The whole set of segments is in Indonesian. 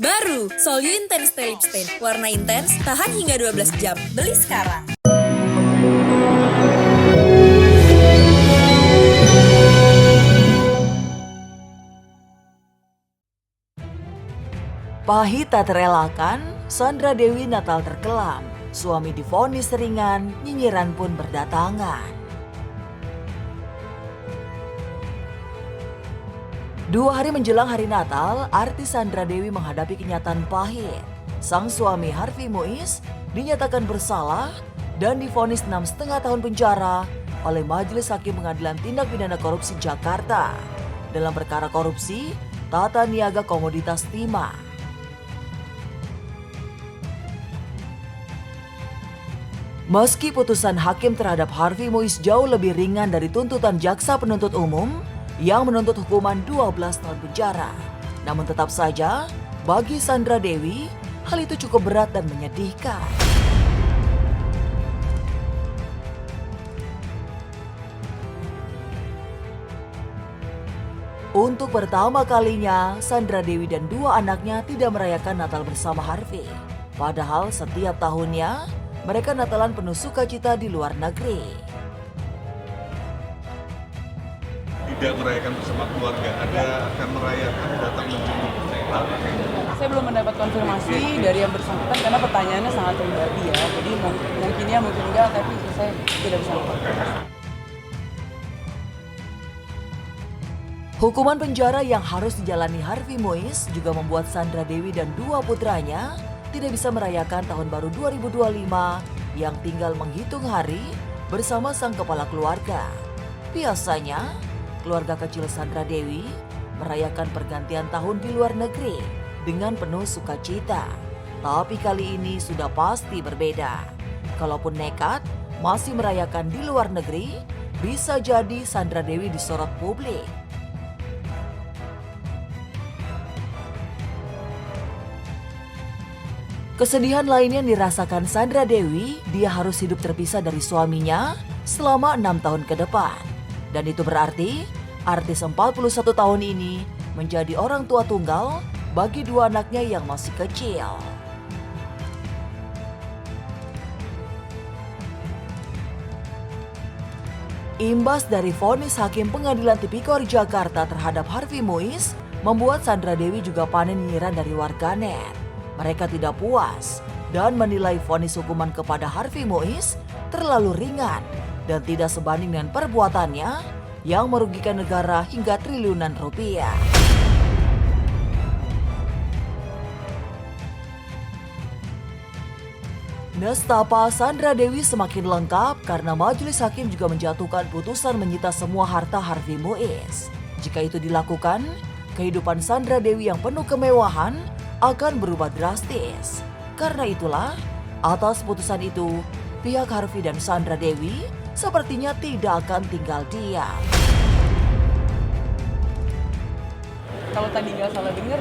Baru, Solyu Intense Stay Lip Stain. Warna intens, tahan hingga 12 jam. Beli sekarang. Pahit tak terelakkan, Sandra Dewi Natal terkelam. Suami divonis ringan, nyinyiran pun berdatangan. 2 hari menjelang hari Natal, artis Sandra Dewi menghadapi kenyataan pahit. Sang suami Harvey Muiz dinyatakan bersalah dan divonis 6,5 tahun penjara oleh Majelis Hakim Pengadilan Tindak Pidana Korupsi Jakarta dalam perkara korupsi tata niaga komoditas timah. Meski putusan hakim terhadap Harvey Muiz jauh lebih ringan dari tuntutan jaksa penuntut umum yang menuntut hukuman 12 tahun penjara, namun tetap saja bagi Sandra Dewi hal itu cukup berat dan menyedihkan. Untuk pertama kalinya, Sandra Dewi dan 2 anaknya tidak merayakan Natal bersama Harvey. Padahal setiap tahunnya mereka Natalan penuh sukacita di luar negeri. Tidak merayakan bersama keluarga, ada akan merayakan datang menjemput. Saya belum mendapat konfirmasi dari yang bersangkutan karena pertanyaannya sangat pribadi ya. Jadi mungkin ya, mungkin enggak, tapi saya tidak bisa mengkonfirmasi. Hukuman penjara yang harus dijalani Harvey Muiz juga membuat Sandra Dewi dan 2 putranya tidak bisa merayakan tahun baru 2025 yang tinggal menghitung hari bersama sang kepala keluarga. Biasanya, keluarga kecil Sandra Dewi merayakan pergantian tahun di luar negeri dengan penuh sukacita. Tapi kali ini sudah pasti berbeda. Kalaupun nekat masih merayakan di luar negeri, bisa jadi Sandra Dewi disorot publik. Kesedihan lainnya yang dirasakan Sandra Dewi, dia harus hidup terpisah dari suaminya selama 6 tahun ke depan. Dan itu berarti artis 41 tahun ini menjadi orang tua tunggal bagi 2 anaknya yang masih kecil. Imbas dari vonis Hakim Pengadilan Tipikor Jakarta terhadap Harvey Muiz membuat Sandra Dewi juga panen nyinyiran dari warganet. Mereka tidak puas dan menilai vonis hukuman kepada Harvey Muiz terlalu ringan dan tidak sebanding dengan perbuatannya yang merugikan negara hingga triliunan rupiah. Nestapa Sandra Dewi semakin lengkap karena majelis hakim juga menjatuhkan putusan menyita semua harta Harvey Muiz. Jika itu dilakukan, kehidupan Sandra Dewi yang penuh kemewahan akan berubah drastis. Karena itulah, atas putusan itu, pihak Harvey dan Sandra Dewi sepertinya tidak akan tinggal diam. Kalau tadi nggak salah dengar,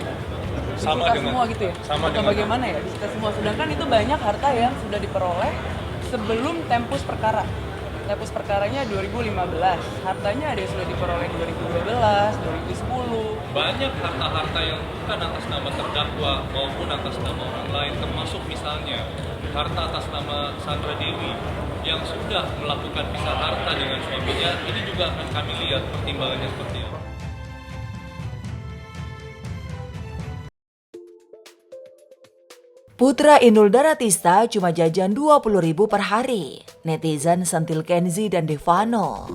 Sama disita dengan- semua gitu ya? sama Atau dengan- bagaimana ya? Disita semua. Sedangkan itu banyak harta yang sudah diperoleh sebelum tempus perkara. Tempus perkaranya 2015, hartanya ada yang sudah diperoleh 2012, 2010. Banyak harta-harta yang bukan atas nama terdakwa maupun atas nama orang lain, termasuk misalnya harta atas nama Sandra Dewi yang sudah melakukan pisah harta dengan suaminya. Ini juga akan kami lihat pertimbangannya seperti apa. Putra Inul Daratista cuma jajan 20.000 per hari. Netizen sentil Kenzi dan Devano.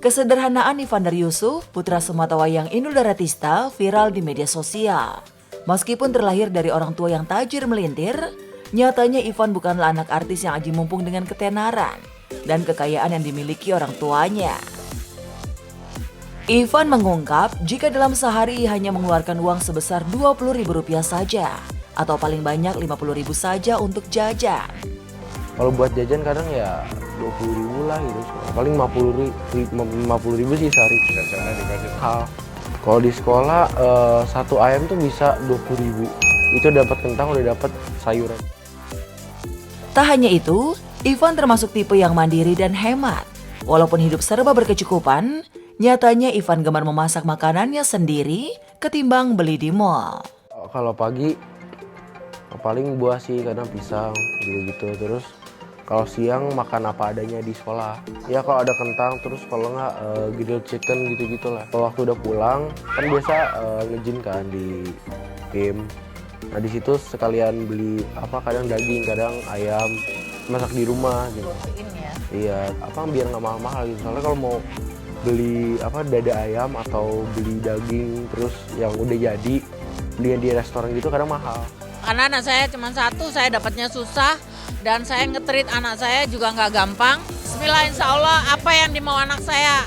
Kesederhanaan Ivander Yusuf, putra sematawayang Inul Daratista, viral di media sosial. Meskipun terlahir dari orang tua yang tajir melintir, nyatanya Ivan bukanlah anak artis yang aji mumpung dengan ketenaran dan kekayaan yang dimiliki orang tuanya. Ivan mengungkap jika dalam sehari ia hanya mengeluarkan uang sebesar Rp20.000 saja atau paling banyak Rp50.000 saja untuk jajan. Kalau buat jajan kadang ya 20.000 lah gitu. Paling 50.000 sih sehari. Jajannya dikasih. Kalau di sekolah satu ayam tuh bisa 20.000. Itu dapat kentang udah dapat sayuran. Tak hanya itu, Ivan termasuk tipe yang mandiri dan hemat. Walaupun hidup serba berkecukupan, Nyatanya Ivan gemar memasak makanannya sendiri ketimbang beli di mall. Kalau pagi paling buah sih, kadang pisang gitu-gitu. Terus kalau siang makan apa adanya di sekolah. Ya kalau ada kentang, terus kalau nggak grilled chicken gitu-gitulah. Kalau waktu udah pulang kan biasa nge-gym kan di gym. Nah di situ sekalian beli kadang daging, kadang ayam, masak di rumah gitu. Iya, biar nggak mahal-mahal gitu. Soalnya kalau mau beli dada ayam atau beli daging terus yang udah jadi beli di restoran gitu kadang mahal. Karena anak saya cuma satu, saya dapatnya susah. Dan saya nge-treat anak saya juga nggak gampang. Bismillah, insya Allah apa yang dimau anak saya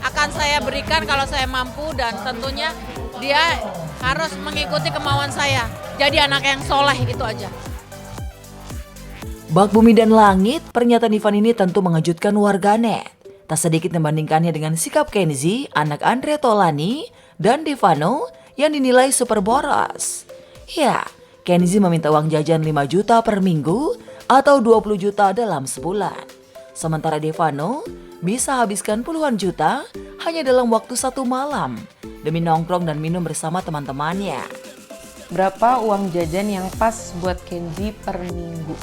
akan saya berikan kalau saya mampu. Dan tentunya dia harus mengikuti kemauan saya. Jadi anak yang soleh, itu aja. Bak bumi dan langit, pernyataan Ivan ini tentu mengejutkan warganet. Tak sedikit membandingkannya dengan sikap Kenzi, anak Andre Taulani, dan Devano yang dinilai super boros. Ya, Kenzi meminta uang jajan 5 juta per minggu atau 20 juta dalam sebulan. Sementara Devano bisa habiskan puluhan juta hanya dalam waktu 1 malam demi nongkrong dan minum bersama teman-temannya. Berapa uang jajan yang pas buat Kenzi per minggu?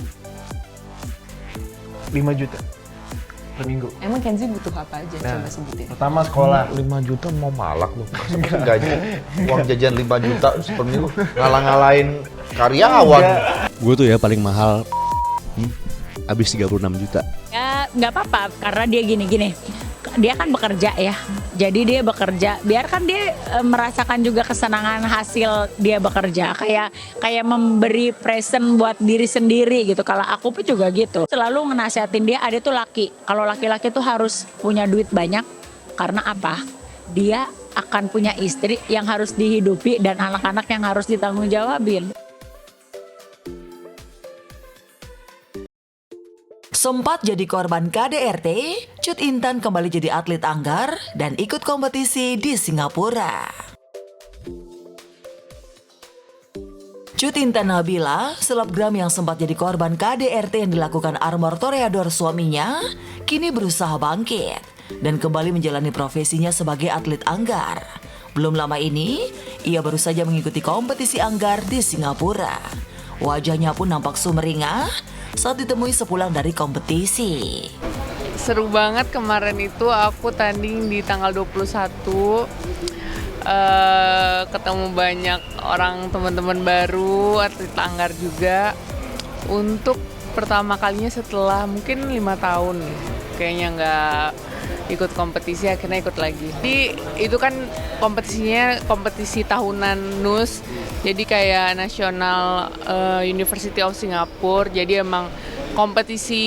5 juta per minggu. Emang Kenzi butuh apa aja? Coba sebutin. Pertama sekolah. 5 juta mau malak loh. Masa gaji uang jajan 5 juta per minggu ngalah-ngalahin karyawan. Gue tuh ya paling mahal habis 36 juta. Ya nggak apa-apa karena dia gini-gini. Dia kan bekerja ya. Jadi dia bekerja, biarkan dia merasakan juga kesenangan hasil dia bekerja. Kayak memberi present buat diri sendiri gitu. Kalau aku pun juga gitu. Selalu ngenasihatin dia, ada tuh laki. Kalau laki-laki tuh harus punya duit banyak. Karena apa? Dia akan punya istri yang harus dihidupi dan anak-anak yang harus ditanggunggjawabin. Sempat jadi korban KDRT, Cut Intan kembali jadi atlet anggar dan ikut kompetisi di Singapura. Cut Intan Nabila, selebgram yang sempat jadi korban KDRT yang dilakukan armor toreador suaminya, kini berusaha bangkit dan kembali menjalani profesinya sebagai atlet anggar. Belum lama ini, ia baru saja mengikuti kompetisi anggar di Singapura. Wajahnya pun nampak sumringah saat ditemui sepulang dari kompetisi. Seru banget kemarin itu aku tanding di tanggal 21. Ketemu banyak orang, teman-teman baru, atlet anggar juga. Untuk pertama kalinya setelah mungkin 5 tahun kayaknya nggak ikut kompetisi, akhirnya ikut lagi. Jadi itu kan kompetisinya kompetisi tahunan NUS, jadi kayak National University of Singapore, jadi emang kompetisi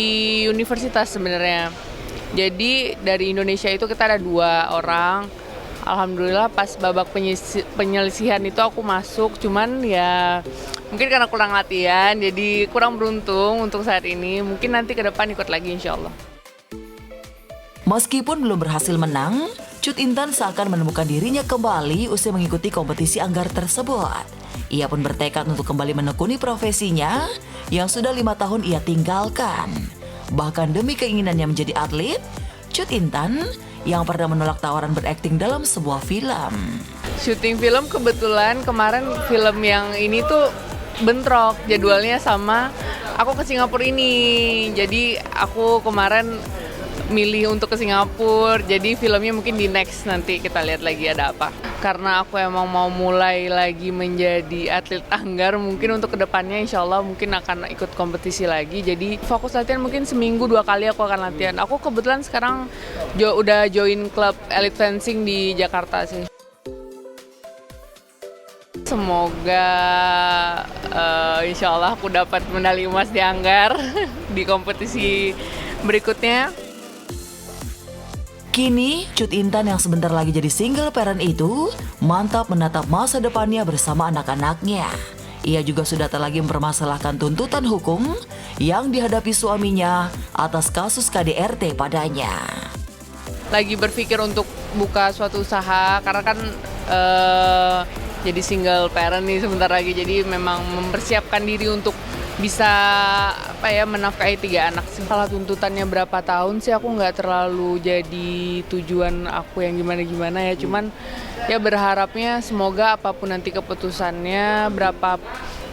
universitas sebenarnya. Jadi dari Indonesia itu kita ada 2 orang. Alhamdulillah pas babak penyelisihan itu aku masuk, cuman ya mungkin karena kurang latihan, jadi kurang beruntung untuk saat ini. Mungkin nanti ke depan ikut lagi insya Allah. Meskipun belum berhasil menang, Cut Intan seakan menemukan dirinya kembali usai mengikuti kompetisi anggar tersebut. Ia pun bertekad untuk kembali menekuni profesinya yang sudah 5 tahun ia tinggalkan. Bahkan demi keinginannya menjadi atlet, Cut Intan yang pernah menolak tawaran berakting dalam sebuah film. Syuting film kebetulan kemarin film yang ini tuh bentrok jadwalnya sama aku ke Singapura ini. Jadi aku kemarin milih untuk ke Singapura, jadi filmnya mungkin di next, nanti kita lihat lagi ada apa. Karena aku emang mau mulai lagi menjadi atlet anggar, mungkin untuk kedepannya insya Allah mungkin akan ikut kompetisi lagi. Jadi fokus latihan mungkin seminggu 2 kali aku akan latihan. Aku kebetulan sekarang udah join klub elite fencing di Jakarta sih. Semoga insya Allah aku dapat medali emas di anggar di kompetisi berikutnya. Kini, Cut Intan yang sebentar lagi jadi single parent itu mantap menatap masa depannya bersama anak-anaknya. Ia juga sudah tak lagi mempermasalahkan tuntutan hukum yang dihadapi suaminya atas kasus KDRT padanya. Lagi berpikir untuk buka suatu usaha karena kan jadi single parent nih sebentar lagi, jadi memang mempersiapkan diri untuk bisa menafkahi 3 anak sih. Kalau tuntutannya berapa tahun sih aku nggak terlalu jadi tujuan aku yang gimana-gimana ya. Cuman ya berharapnya semoga apapun nanti keputusannya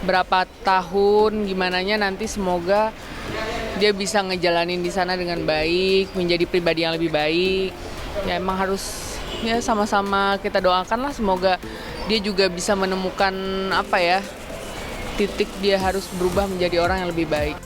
berapa tahun gimananya nanti, semoga dia bisa ngejalanin di sana dengan baik, menjadi pribadi yang lebih baik. Ya emang harus ya sama-sama kita doakan lah, semoga dia juga bisa menemukan titik dia harus berubah menjadi orang yang lebih baik.